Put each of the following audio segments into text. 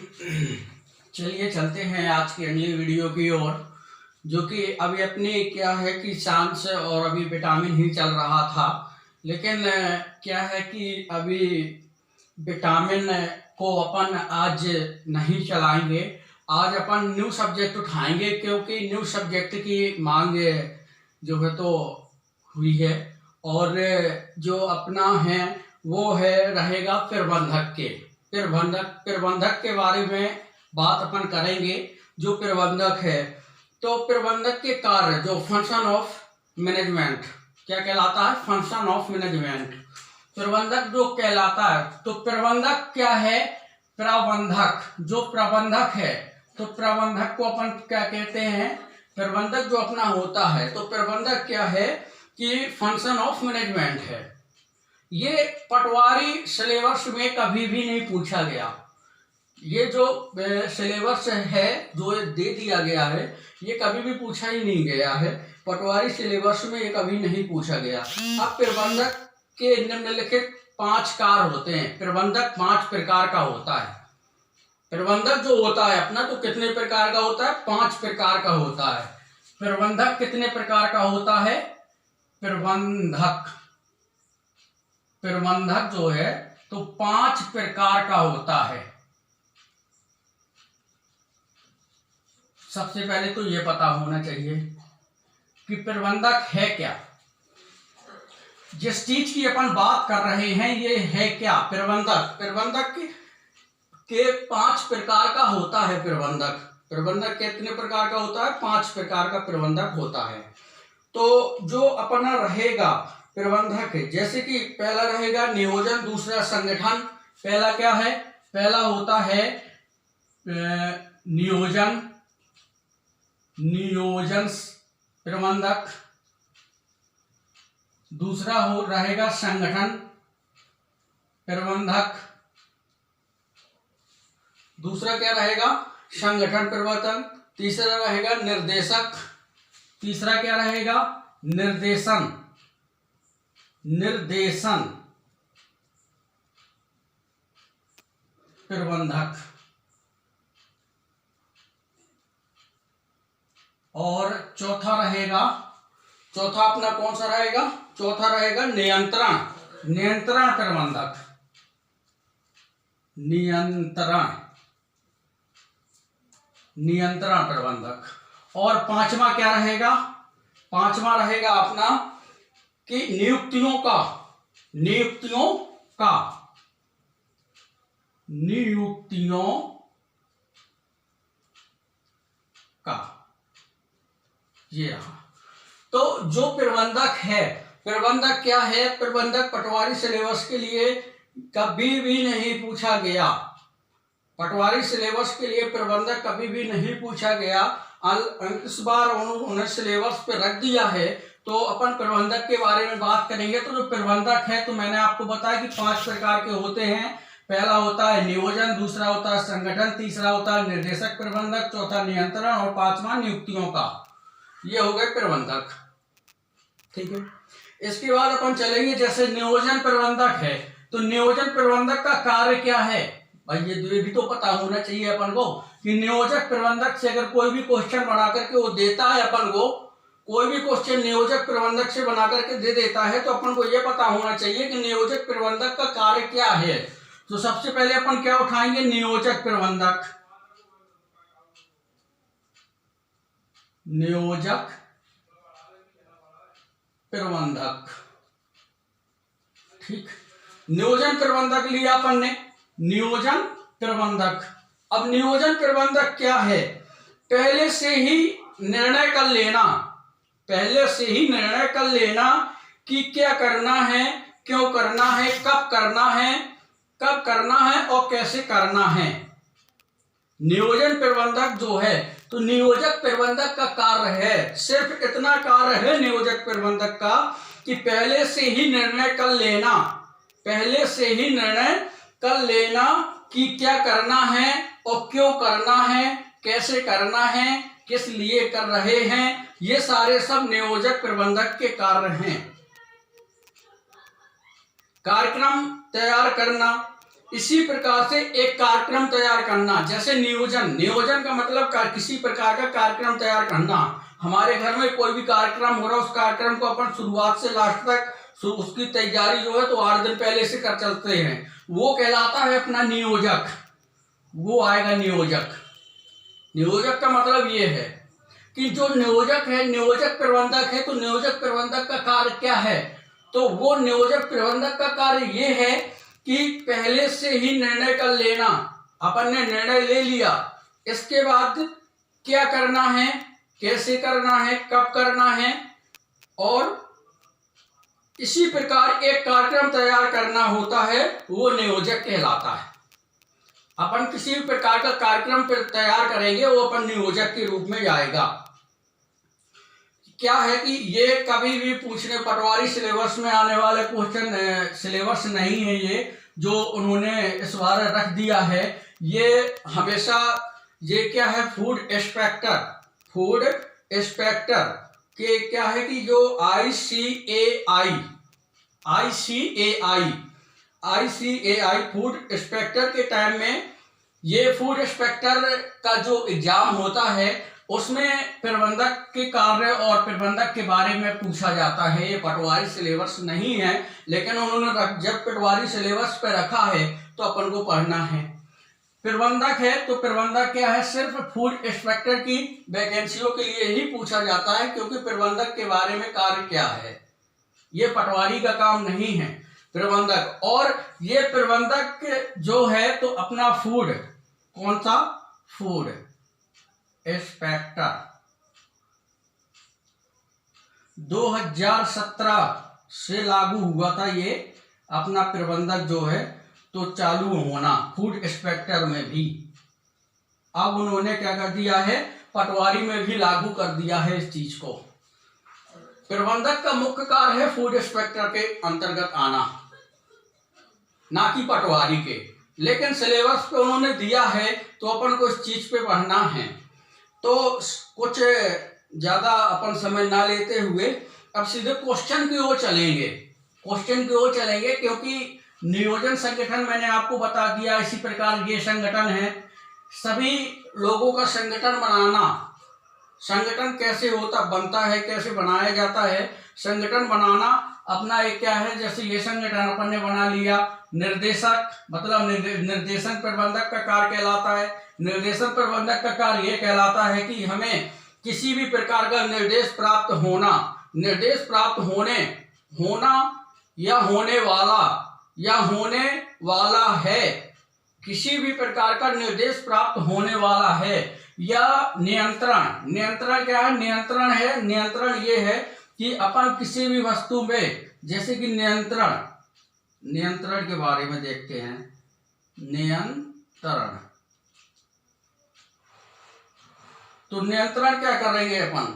चलिए चलते हैं आज की अगली वीडियो की ओर, जो कि अभी अपनी क्या है कि सांस और अभी विटामिन ही चल रहा था। लेकिन क्या है कि अभी विटामिन को अपन आज नहीं चलाएंगे। आज अपन न्यू सब्जेक्ट उठाएंगे, क्योंकि न्यू सब्जेक्ट की मांग जो है तो हुई है। और जो अपना है वो है रहेगा प्रबंधक प्रबंधक के बारे में बात अपन करेंगे। जो प्रबंधक है, तो प्रबंधक के कार्य जो फंक्शन ऑफ मैनेजमेंट क्या कहलाता है, फंक्शन ऑफ मैनेजमेंट। प्रबंधक जो कहलाता है, तो प्रबंधक क्या है, प्रबंधक जो प्रबंधक है, तो प्रबंधक को अपन क्या कहते हैं, प्रबंधक जो अपना होता है, तो प्रबंधक क्या है कि फंक्शन ऑफ मैनेजमेंट है। ये पटवारी सिलेबस में कभी भी नहीं पूछा गया। ये जो सिलेबस है जो दे दिया गया है, ये कभी भी पूछा ही नहीं गया है। पटवारी सिलेबस में ये कभी नहीं पूछा गया। अब प्रबंधक के निम्नलिखित 5 कार्य होते हैं। प्रबंधक 5 प्रकार का होता है। प्रबंधक जो होता है अपना, तो कितने प्रकार का होता है, 5 प्रकार का होता है। प्रबंधक कितने प्रकार का होता है, प्रबंधक जो है तो 5 प्रकार का होता है। सबसे पहले तो ये पता होना चाहिए कि प्रबंधक है क्या। जिस चीज की अपन बात कर रहे हैं ये है क्या, प्रबंधक के 5 प्रकार का होता है। प्रबंधक कितने प्रकार का होता है, 5 प्रकार का प्रबंधक होता है। तो जो अपना रहेगा प्रबंधक है, जैसे कि पहला रहेगा नियोजन, दूसरा संगठन। पहला क्या है, पहला होता है नियोजन प्रबंधक। दूसरा रहेगा संगठन प्रबंधक। दूसरा क्या रहेगा, संगठन प्रबंधक। तीसरा रहेगा निर्देशक। तीसरा क्या रहेगा, निर्देशन प्रबंधक। और चौथा अपना कौन सा रहेगा, चौथा रहेगा नियंत्रण प्रबंधक। नियंत्रण प्रबंधक। और पांचवा क्या रहेगा, पांचवा रहेगा अपना कि नियुक्तियों का ये रहा। तो जो प्रबंधक है, प्रबंधक क्या है, प्रबंधक पटवारी सिलेबस के लिए कभी भी नहीं पूछा गया। पटवारी सिलेबस के लिए प्रबंधक कभी भी नहीं पूछा गया। इस बार उन्होंने सिलेबस पे रख दिया है, तो अपन प्रबंधक के बारे में बात करेंगे। तो जो प्रबंधक है, तो मैंने आपको बताया कि 5 प्रकार के होते हैं। पहला होता है नियोजन, दूसरा होता है संगठन, तीसरा होता है निर्देशक प्रबंधक, चौथा नियंत्रण और पांचवा नियुक्तियों का। ये हो गए प्रबंधक, ठीक है। इसके बाद अपन चलेंगे, जैसे नियोजन प्रबंधक है, तो नियोजन प्रबंधक का कार्य क्या है भाई, ये भी तो पता होना चाहिए अपन को कि नियोजक प्रबंधक से अगर कोई भी क्वेश्चन बना करके वो देता है अपन को, कोई भी क्वेश्चन नियोजक प्रबंधक से बना करके दे देता है, तो अपन को ये पता होना चाहिए कि नियोजक प्रबंधक का कार्य क्या है। तो सबसे पहले अपन क्या उठाएंगे, नियोजक प्रबंधक। ठीक, नियोजन प्रबंधक लिया अपन ने, नियोजन प्रबंधक। अब नियोजन प्रबंधक क्या है, पहले से ही निर्णय कर लेना कि क्या करना है, क्यों करना है, कब करना है और कैसे करना है। नियोजन प्रबंधक जो है, तो नियोजक प्रबंधक का कार्य है, सिर्फ इतना कार्य है नियोजक प्रबंधक का कि पहले से ही निर्णय कर लेना कि क्या करना है और क्यों करना है, कैसे करना है, किस लिए कर रहे हैं। ये सारे सब नियोजक प्रबंधक के कार्य हैं। कार्यक्रम तैयार करना, इसी प्रकार से एक कार्यक्रम तैयार करना, जैसे नियोजन, नियोजन का मतलब किसी प्रकार का कार्यक्रम तैयार करना। हमारे घर में कोई भी कार्यक्रम हो रहा है, उस कार्यक्रम को अपन शुरुआत से लास्ट तक उसकी तैयारी जो है तो 8 दिन पहले से कर चलते हैं, वो कहलाता है अपना नियोजक। वो आएगा नियोजक। नियोजक का मतलब ये है कि जो नियोजक है, नियोजक प्रबंधक है, तो नियोजक प्रबंधक का कार्य क्या है? तो वो नियोजक प्रबंधक का कार्य ये है कि पहले से ही निर्णय कर लेना। अपन ने निर्णय ले लिया, इसके बाद क्या करना है, कैसे करना है, कब करना है, और इसी प्रकार एक कार्यक्रम तैयार करना होता है, वो नियोजक कहलाता है। अपन किसी भी प्रकार का कार्यक्रम तैयार करेंगे, वो अपन नियोजक के रूप में जाएगा। क्या है कि ये कभी भी पूछने, पटवारी सिलेबस में आने वाले क्वेश्चन सिलेबस नहीं है, ये जो उन्होंने इस बार रख दिया है। ये हमेशा ये क्या है, फूड इंस्पेक्टर, फूड इंस्पेक्टर के क्या है कि जो ICAI फूड इंस्पेक्टर के टाइम में, ये फूड इंस्पेक्टर का जो एग्जाम होता है उसमें प्रबंधक के कार्य और प्रबंधक के बारे में पूछा जाता है। ये पटवारी सिलेबस नहीं है, लेकिन उन्होंने जब पटवारी सिलेबस पे रखा है तो अपन को पढ़ना है। प्रबंधक है तो प्रबंधक क्या है, सिर्फ फूड इंस्पेक्टर की वैकेंसियों के लिए ही पूछा जाता है, क्योंकि प्रबंधक के बारे में कार्य क्या है, ये पटवारी का काम नहीं है प्रबंधक। और ये प्रबंधक जो है तो अपना फूड, कौन सा, फूड इंस्पेक्टर 2017 से लागू हुआ था ये अपना प्रबंधक जो है तो चालू होना फूड इंस्पेक्टर में भी। अब उन्होंने क्या कर दिया है, पटवारी में भी लागू कर दिया है इस चीज को। प्रबंधक का मुख्य कार्य है फूड इंस्पेक्टर के अंतर्गत आना, ना कि पटवारी के। लेकिन सिलेबस पे उन्होंने दिया है तो अपन को इस चीज पे पढ़ना है। तो कुछ ज्यादा अपन समय ना लेते हुए अब सीधे क्वेश्चन की ओर चलेंगे, क्वेश्चन की ओर चलेंगे, क्योंकि नियोजन संगठन मैंने आपको बता दिया। इसी प्रकार ये संगठन है, सभी लोगों का संगठन बनाना। संगठन कैसे बनता है, कैसे बनाया जाता है, संगठन बनाना अपना एक क्या है, जैसे ये संगठन अपन ने बना लिया, निर्देशक मतलब निर्देशन प्रबंधक का कार्य कहलाता है। निर्देशन प्रबंधक का कार्य ये कहलाता है कि हमें किसी भी प्रकार का निर्देश प्राप्त होना, निर्देश प्राप्त होना या होने वाला है, किसी भी प्रकार का निर्देश प्राप्त होने वाला है, या नियंत्रण क्या है, नियंत्रण ये है कि अपन किसी भी वस्तु में, जैसे कि नियंत्रण के बारे में देखते हैं। नियंत्रण, तो नियंत्रण क्या करेंगे अपन,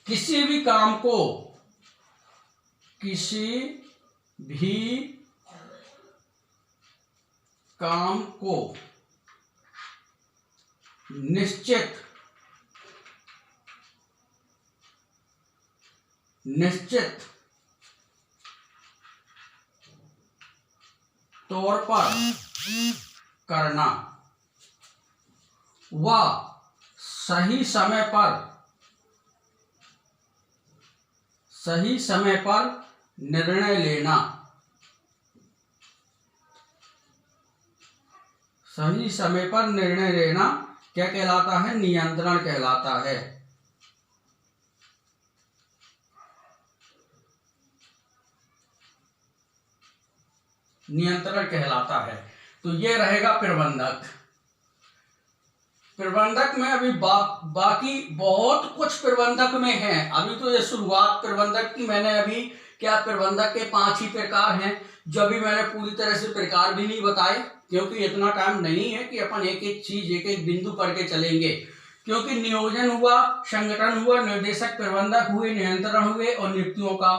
किसी भी काम को, किसी भी काम को निश्चित तौर पर करना व सही समय पर निर्णय लेना, सही समय पर निर्णय लेना क्या कहलाता है, नियंत्रण कहलाता है। नियंत्रण कहलाता है। तो ये रहेगा प्रबंधक। प्रबंधक में अभी बाकी बहुत कुछ प्रबंधक में है। अभी तो ये शुरुआत प्रबंधक की मैंने अभी क्या, प्रबंधक के 5 ही प्रकार हैं, जो अभी मैंने पूरी तरह से प्रकार भी नहीं बताए, क्योंकि इतना टाइम नहीं है कि अपन एक एक चीज, एक एक बिंदु पढ़ के चलेंगे। क्योंकि नियोजन हुआ, संगठन हुआ, निर्देशक प्रबंधक हुए, नियंत्रण हुए और नियुक्तियों का।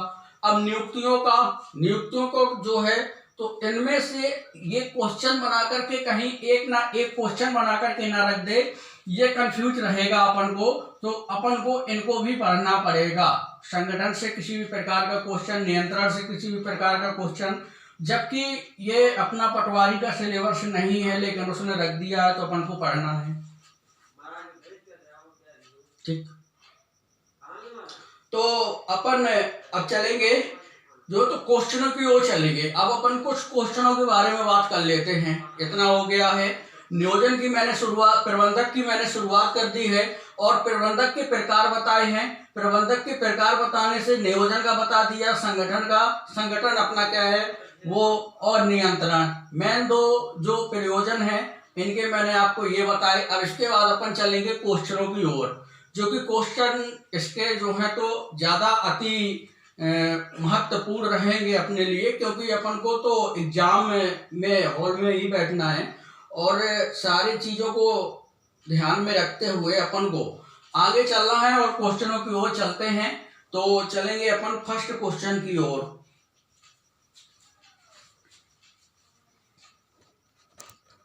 अब नियुक्तियों को जो है तो इनमें से ये क्वेश्चन बना करके कहीं एक ना एक क्वेश्चन बना करके ना रख दे, ये कंफ्यूज रहेगा अपन को। तो अपन को इनको भी पढ़ना पड़ेगा। संगठन से किसी भी प्रकार का क्वेश्चन, नियंत्रण से किसी भी प्रकार का क्वेश्चन, जबकि ये अपना पटवारी का सिलेबस नहीं है, लेकिन उसने रख दिया है तो अपन को पढ़ना है। ठीक, तो अपन अब चलेंगे जो तो क्वेश्चनों की ओर चलेंगे। अब अपन कुछ क्वेश्चनों के बारे में बात कर लेते हैं। इतना हो गया है। नियोजन की मैंने शुरुआत, प्रबंधक की मैंने शुरुआत कर दी है और प्रबंधक के प्रकार बताए हैं। प्रबंधक के प्रकार बताने से नियोजन का बता दिया, संगठन का, संगठन अपना क्या है वो, और नियंत्रण। मेन दो जो प्रयोजन है इनके मैंने आपको ये बताए। अब इसके बाद अपन चलेंगे क्वेश्चनों की ओर, जो कि क्वेश्चन इसके जो है तो ज्यादा अति महत्वपूर्ण रहेंगे अपने लिए, क्योंकि अपन को तो एग्जाम में हॉल में ही बैठना है और सारी चीजों को ध्यान में रखते हुए अपन को आगे चलना है और क्वेश्चनों की ओर चलते हैं। तो चलेंगे अपन फर्स्ट क्वेश्चन की ओर।